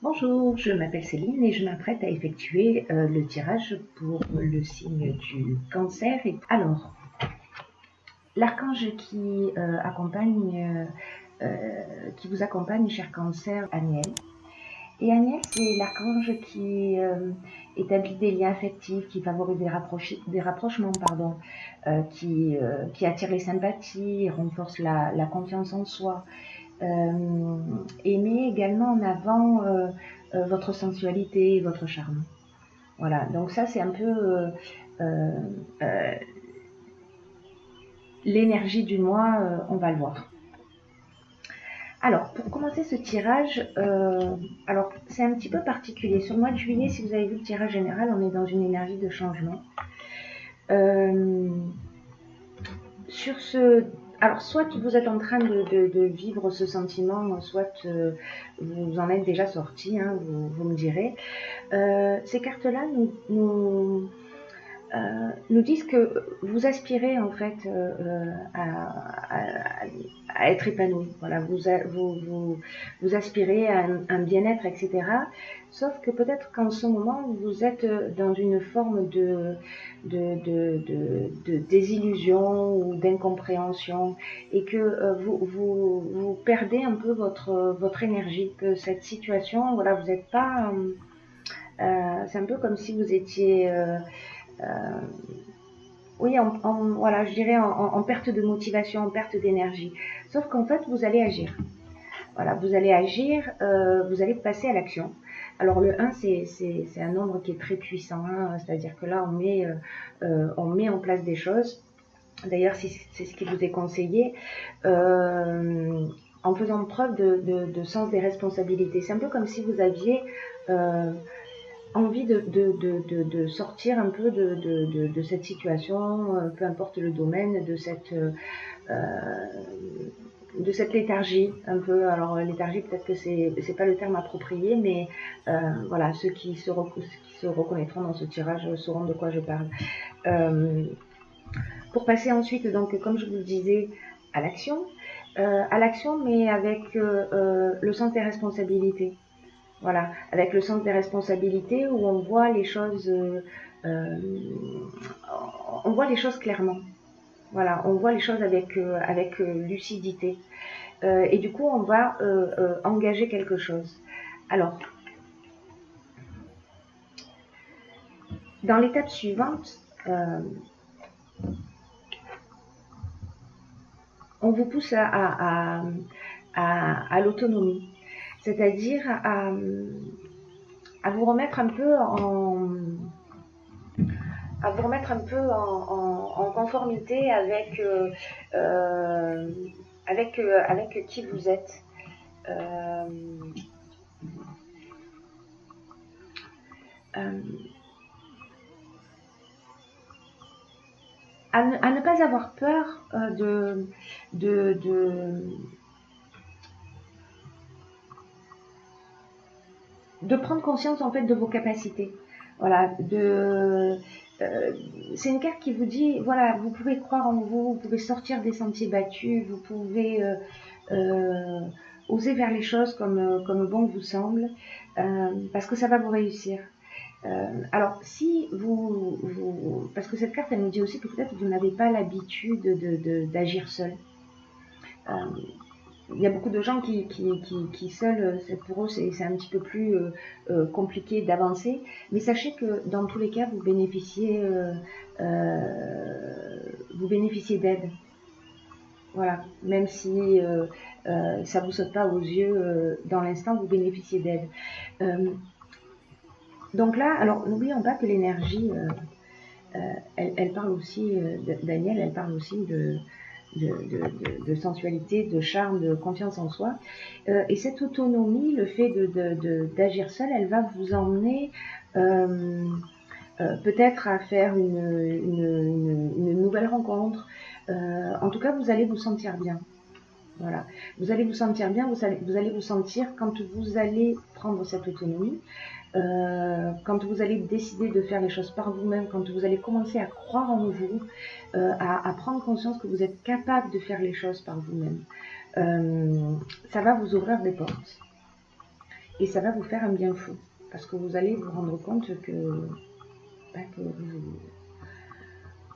Bonjour, je m'appelle Céline et je m'apprête à effectuer le tirage pour le signe du cancer. Alors, l'archange qui vous accompagne, cher cancer, Aniel. Et Aniel, c'est l'archange qui établit des liens affectifs, qui favorise des rapprochements, qui attire les sympathies, renforce la confiance en soi, et met également en avant votre sensualité et votre charme. Voilà, donc ça c'est un peu euh, euh, l'énergie du mois, on va le voir. Alors, pour commencer ce tirage, alors c'est un petit peu particulier. Sur le mois de juillet, si vous avez vu le tirage général, on est dans une énergie de changement. Euh, sur ce, alors soit vous êtes en train de vivre ce sentiment, soit vous en êtes déjà sorti, hein, vous me direz. Ces cartes-là nous disent que vous aspirez en fait à être épanoui. Voilà, vous aspirez à un bien-être, etc. Sauf que peut-être qu'en ce moment, vous êtes dans une forme de désillusion ou d'incompréhension et que vous perdez un peu votre énergie, que cette situation, voilà, vous n'êtes pas... c'est un peu comme si vous étiez... oui, voilà, je dirais en perte de motivation, en perte d'énergie. Sauf qu'en fait, vous allez agir. Voilà, vous allez agir, vous allez passer à l'action. Alors le 1, c'est un nombre qui est très puissant, hein, c'est-à-dire que là, on met en place des choses. D'ailleurs, c'est ce qui vous est conseillé, en faisant preuve de sens des responsabilités. C'est un peu comme si vous aviez... envie de sortir un peu de cette situation, peu importe le domaine, de cette léthargie un peu. Alors léthargie, peut-être que c'est pas le terme approprié, mais voilà, ceux qui se reconnaîtront dans ce tirage sauront de quoi je parle. Pour passer ensuite, donc, comme je vous le disais, à l'action. À l'action, mais avec le sens des responsabilités. Voilà, avec le sens des responsabilités où on voit les choses, on voit les choses clairement. Voilà, on voit les choses avec lucidité. Et du coup, on va engager quelque chose. Alors, dans l'étape suivante, on vous pousse à l'autonomie, c'est-à-dire à vous remettre un peu en conformité avec qui vous êtes. Euh, euh, à ne pas avoir peur de, de prendre conscience en fait de vos capacités. Voilà, c'est une carte qui vous dit, voilà, vous pouvez croire en vous, vous pouvez sortir des sentiers battus, vous pouvez oser vers les choses comme bon vous semble, parce que ça va vous réussir. Alors, si parce que cette carte, elle nous dit aussi que peut-être vous n'avez pas l'habitude d'agir seul. Euh, il y a beaucoup de gens qui seuls, pour eux, c'est un petit peu plus compliqué d'avancer. Mais sachez que dans tous les cas, vous bénéficiez d'aide. Voilà, même si ça vous saute pas aux yeux dans l'instant, vous bénéficiez d'aide. Donc là, alors n'oublions pas que l'énergie, elle parle aussi, Daniel, elle parle aussi de sensualité, de charme, de confiance en soi. Et cette autonomie, le fait d'agir seul, elle va vous emmener peut-être à faire une nouvelle rencontre. En tout cas, vous allez vous sentir bien. Voilà. Vous allez vous sentir bien, vous allez vous sentir quand vous allez prendre cette autonomie, quand vous allez décider de faire les choses par vous-même, quand vous allez commencer à croire en vous, à prendre conscience que vous êtes capable de faire les choses par vous-même, ça va vous ouvrir des portes. Et ça va vous faire un bien fou. Parce que vous allez vous rendre compte que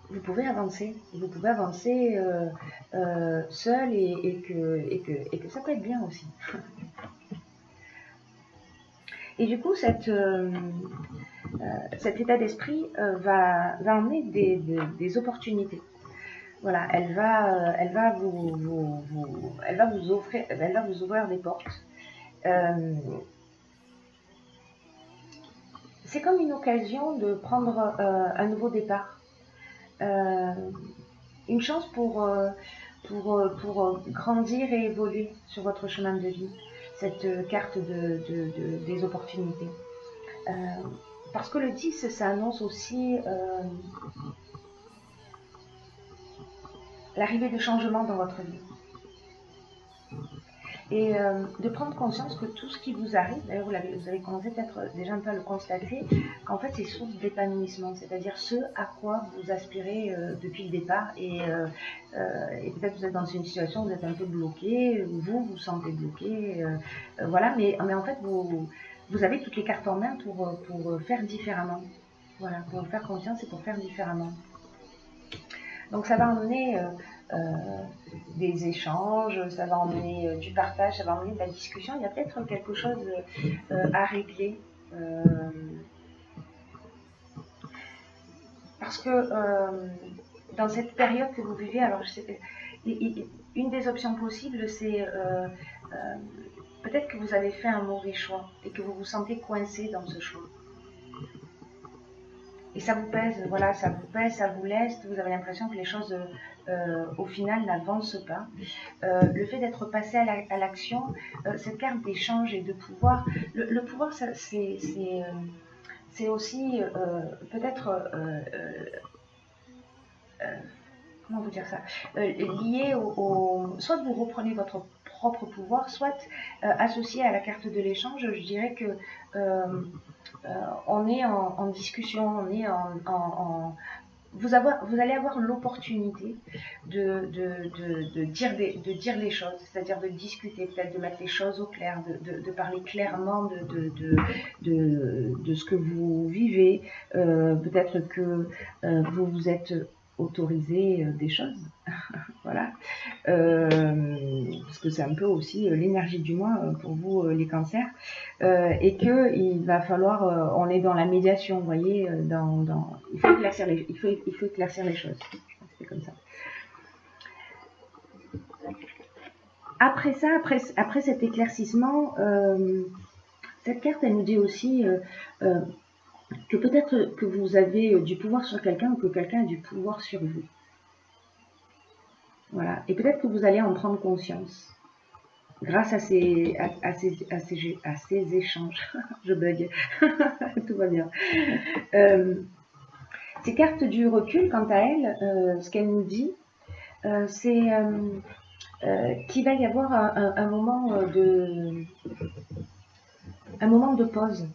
vous pouvez avancer. Vous pouvez avancer seul et que ça peut être bien aussi. Et du coup, cet état d'esprit va emmener des opportunités. Voilà, elle va vous ouvrir des portes. C'est comme une occasion de prendre un nouveau départ. Une chance pour grandir et évoluer sur votre chemin de vie. Cette carte des opportunités. Parce que le 10, ça annonce aussi l'arrivée de changements dans votre vie. Et de prendre conscience que tout ce qui vous arrive, d'ailleurs vous avez commencé peut-être déjà un peu à le constater, qu'en fait c'est source d'épanouissement, c'est-à-dire ce à quoi vous aspirez depuis le départ, et peut-être vous êtes dans une situation où vous êtes un peu bloqué, ou vous vous sentez bloqué, voilà, mais en fait vous avez toutes les cartes en main pour faire différemment, voilà, pour faire confiance et pour faire différemment. Donc ça va emmener des échanges, ça va emmener du partage, ça va emmener de la discussion. Il y a peut-être quelque chose à régler. Parce que dans cette période que vous vivez, alors une des options possibles, c'est peut-être que vous avez fait un mauvais choix et que vous vous sentez coincé dans ce choix. Et ça vous pèse, voilà, ça vous pèse, ça vous leste, vous avez l'impression que les choses, au final, n'avancent pas. Le fait d'être passé à l'action, cette carte d'échange et de pouvoir, le pouvoir, c'est aussi peut-être, comment vous dire ça, lié soit vous reprenez votre propre pouvoir, soit associé à la carte de l'échange, je dirais que on est en discussion, on est vous allez avoir l'opportunité de dire les choses, c'est-à-dire de discuter, peut-être de mettre les choses au clair, de parler clairement de ce que vous vivez. Peut-être que vous vous êtes autorisé des choses, voilà, parce que c'est un peu aussi l'énergie du mois pour vous les cancers, et que il va falloir, on est dans la médiation, vous voyez, il faut éclaircir les choses, c'est comme ça. Après ça, après cet éclaircissement, cette carte elle nous dit aussi que peut-être que vous avez du pouvoir sur quelqu'un ou que quelqu'un a du pouvoir sur vous. Voilà. Et peut-être que vous allez en prendre conscience grâce à ces échanges. Je bug. Tout va bien. Ces cartes du recul, quant à elles, ce qu'elles nous dit, c'est qu'il va y avoir un moment de pause.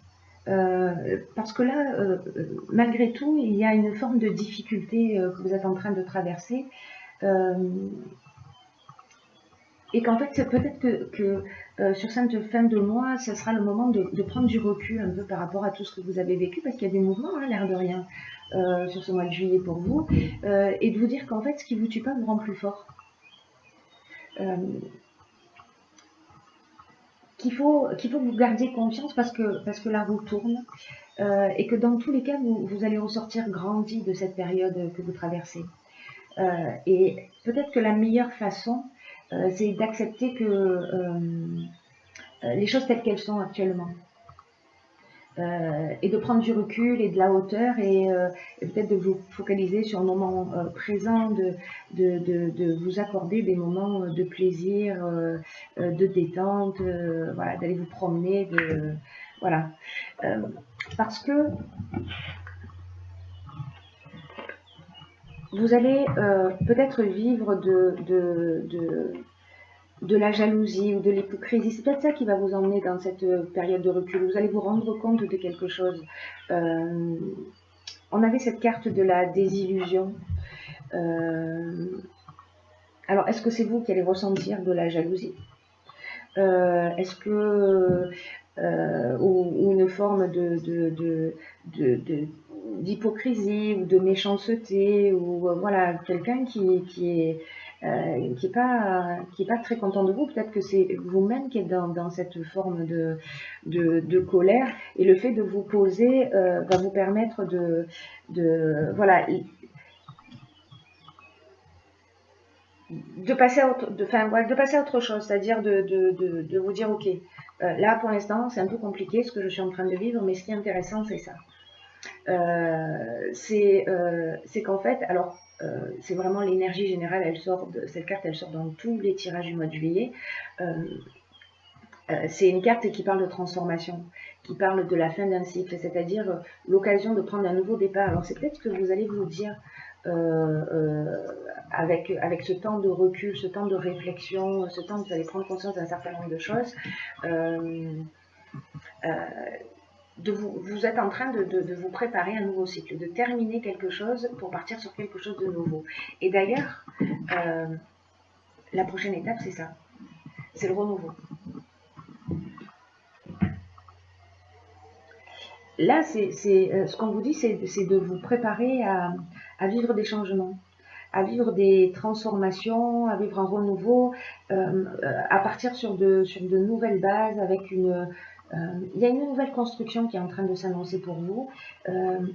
Parce que là, malgré tout, il y a une forme de difficulté que vous êtes en train de traverser. Et qu'en fait, peut-être que sur cette fin de mois, ce sera le moment de prendre du recul un peu par rapport à tout ce que vous avez vécu, parce qu'il y a des mouvements, hein, l'air de rien, sur ce mois de juillet pour vous, et de vous dire qu'en fait, ce qui vous tue pas vous rend plus fort. Qu'il faut que vous gardiez confiance parce que la roue tourne, et que dans tous les cas, vous allez ressortir grandi de cette période que vous traversez. Et peut-être que la meilleure façon, c'est d'accepter que les choses telles qu'elles sont actuellement. Et de prendre du recul et de la hauteur, et peut-être de vous focaliser sur le moment présent, de vous accorder des moments de plaisir, de détente, voilà, d'aller vous promener, voilà. Parce que vous allez peut-être vivre de la jalousie ou de l'hypocrisie. C'est peut-être ça qui va vous emmener dans cette période de recul. Vous allez vous rendre compte de quelque chose. On avait cette carte de la désillusion. Alors, est-ce que c'est vous qui allez ressentir de la jalousie? Est-ce que ou une forme d'hypocrisie ou de méchanceté, ou voilà, quelqu'un qui est pas très content de vous. Peut-être que c'est vous-même qui êtes dans cette forme de colère, et le fait de vous poser va vous permettre voilà, de passer à autre chose, c'est-à-dire de vous dire, ok, là pour l'instant c'est un peu compliqué ce que je suis en train de vivre, mais ce qui est intéressant c'est ça. C'est qu'en fait, alors c'est vraiment l'énergie générale, cette carte elle sort dans tous les tirages du mois de juillet. C'est une carte qui parle de transformation, qui parle de la fin d'un cycle, c'est-à-dire l'occasion de prendre un nouveau départ. Alors c'est peut-être ce que vous allez vous dire avec ce temps de recul, ce temps de réflexion, ce temps où vous allez prendre conscience d'un certain nombre de choses. Vous êtes en train de vous préparer à un nouveau cycle, de terminer quelque chose pour partir sur quelque chose de nouveau. Et d'ailleurs, la prochaine étape, c'est ça. C'est le renouveau. Là, ce qu'on vous dit, c'est de vous préparer à vivre des changements, à vivre des transformations, à vivre un renouveau, à partir sur de nouvelles bases, avec il y a une nouvelle construction qui est en train de s'annoncer pour vous,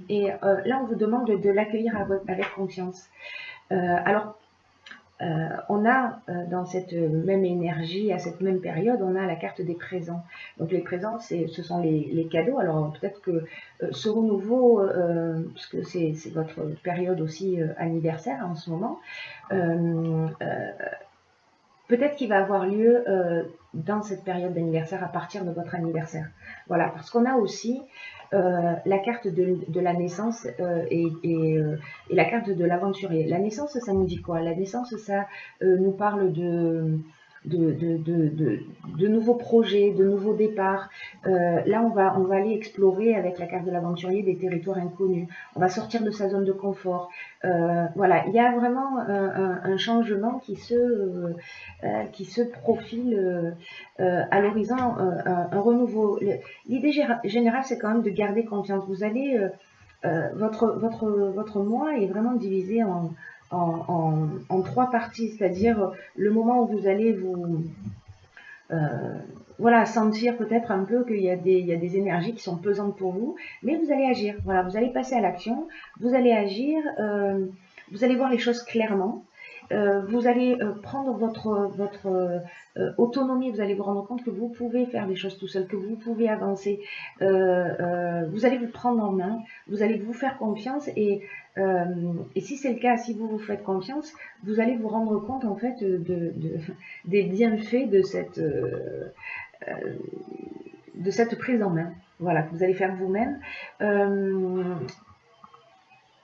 et là on vous demande de l'accueillir avec confiance. Alors on a dans cette même énergie, à cette même période, on a la carte des présents. Donc les présents, ce sont les cadeaux. Alors peut-être que ce renouveau, parce que c'est votre période aussi anniversaire en ce moment, peut-être qu'il va avoir lieu dans cette période d'anniversaire, à partir de votre anniversaire. Voilà, parce qu'on a aussi la carte de la naissance et la carte de l'aventurier. La naissance, ça nous dit quoi? La naissance, ça nous parle de nouveaux projets, de nouveaux départs. Là, on va aller explorer avec la carte de l'aventurier des territoires inconnus. On va sortir de sa zone de confort. Voilà, il y a vraiment un changement qui se profile à l'horizon, un renouveau. L'idée générale, c'est quand même de garder confiance. Vous allez, votre mois est vraiment divisé en trois parties, c'est-à-dire le moment où vous allez voilà, sentir peut-être un peu qu'il y a des énergies qui sont pesantes pour vous, mais vous allez agir. Voilà, vous allez passer à l'action, vous allez agir, vous allez voir les choses clairement. Vous allez prendre votre autonomie, vous allez vous rendre compte que vous pouvez faire des choses tout seul, que vous pouvez avancer. Vous allez vous prendre en main, vous allez vous faire confiance, et si c'est le cas, si vous vous faites confiance, vous allez vous rendre compte en fait des bienfaits de cette prise en main. Voilà, que vous allez faire vous-même.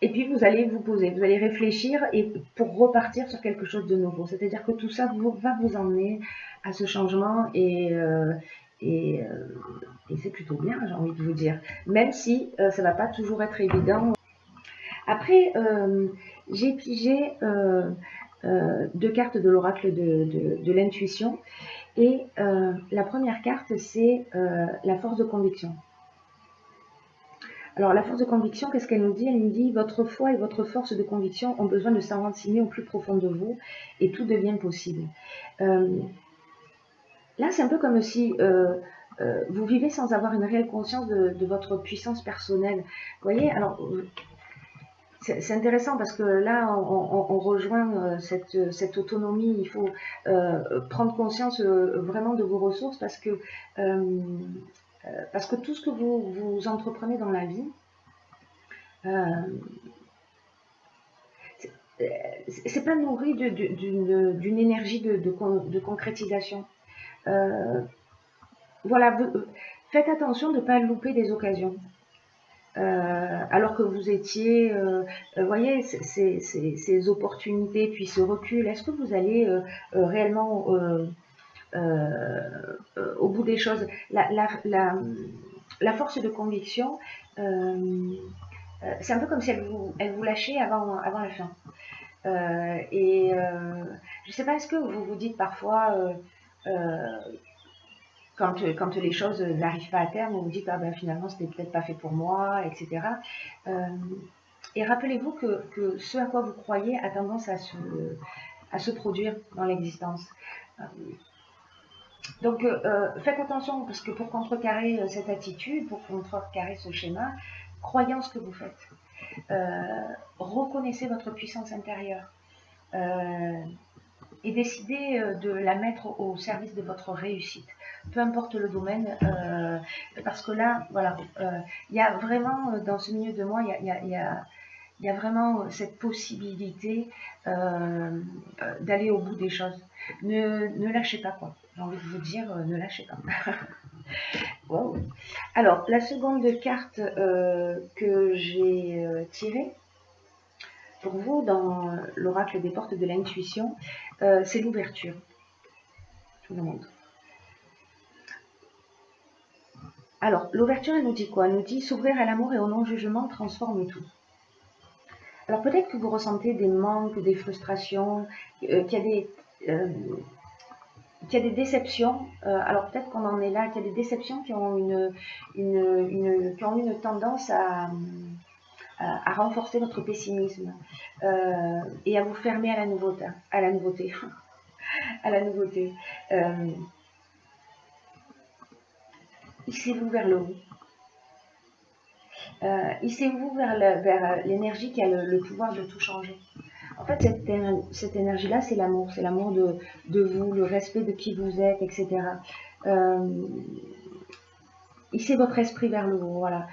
Et puis vous allez vous poser, vous allez réfléchir, et pour repartir sur quelque chose de nouveau. C'est-à-dire que tout ça va vous emmener à ce changement, et c'est plutôt bien, j'ai envie de vous dire. Même si ça ne va pas toujours être évident. Après, j'ai pigé deux cartes de l'oracle de l'intuition. Et la première carte, c'est la force de conviction. Alors, la force de conviction, qu'est-ce qu'elle nous dit? Elle nous dit: votre foi et votre force de conviction ont besoin de s'enraciner au plus profond de vous, et tout devient possible. Là, c'est un peu comme si vous vivez sans avoir une réelle conscience de votre puissance personnelle. Vous voyez, alors, c'est intéressant parce que là, on rejoint cette autonomie. Il faut prendre conscience vraiment de vos ressources, parce que tout ce que vous entreprenez dans la vie, c'est pas nourri d'une énergie de concrétisation. Voilà, faites attention de ne pas louper des occasions. Alors que vous étiez, voyez, ces opportunités, puis ce recul, est-ce que vous allez réellement au bout des choses? La force de conviction, c'est un peu comme si elle vous lâchait avant la fin. Je ne sais pas, est-ce que vous vous dites parfois quand les choses n'arrivent pas à terme, vous vous dites, ah ben finalement, c'était peut-être pas fait pour moi, etc. Et rappelez-vous que ce à quoi vous croyez a tendance à se produire dans l'existence. Donc, faites attention, parce que pour contrecarrer cette attitude, pour contrecarrer ce schéma, croyez en ce que vous faites. Reconnaissez votre puissance intérieure et décidez de la mettre au service de votre réussite, peu importe le domaine, parce que là, voilà, il y a vraiment, dans ce milieu de moi, il y a vraiment cette possibilité d'aller au bout des choses. Ne lâchez pas, quoi. J'ai envie de vous dire, ne lâchez pas. Wow. Alors, la seconde carte que j'ai tirée pour vous dans l'oracle des portes de l'intuition, c'est l'ouverture. Je vous le montre. Alors, l'ouverture, elle nous dit quoi? Elle nous dit s'ouvrir à l'amour et au non-jugement transforme tout. Alors, peut-être que vous ressentez des manques, des frustrations, qu'il y a des déceptions, alors peut-être qu'on en est là, qu'il y a des déceptions qui ont une tendance à renforcer votre pessimisme et à vous fermer à la nouveauté, à la nouveauté, à la nouveauté. Hissez-vous vers le haut. Hissez-vous vers l'énergie qui a le pouvoir de tout changer. En fait, cette énergie-là, c'est l'amour de vous, le respect de qui vous êtes, etc. Hissez votre esprit vers le haut, voilà.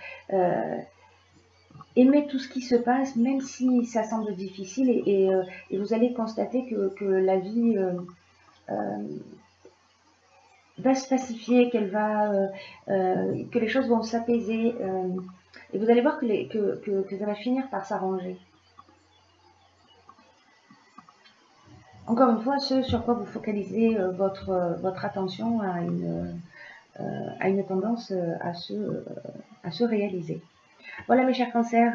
Aimez tout ce qui se passe, même si ça semble difficile, et vous allez constater que la vie va se pacifier, que les choses vont s'apaiser, et vous allez voir que ça va finir par s'arranger. Encore une fois, ce sur quoi vous focalisez votre attention a une tendance à se réaliser. Voilà mes chers cancers.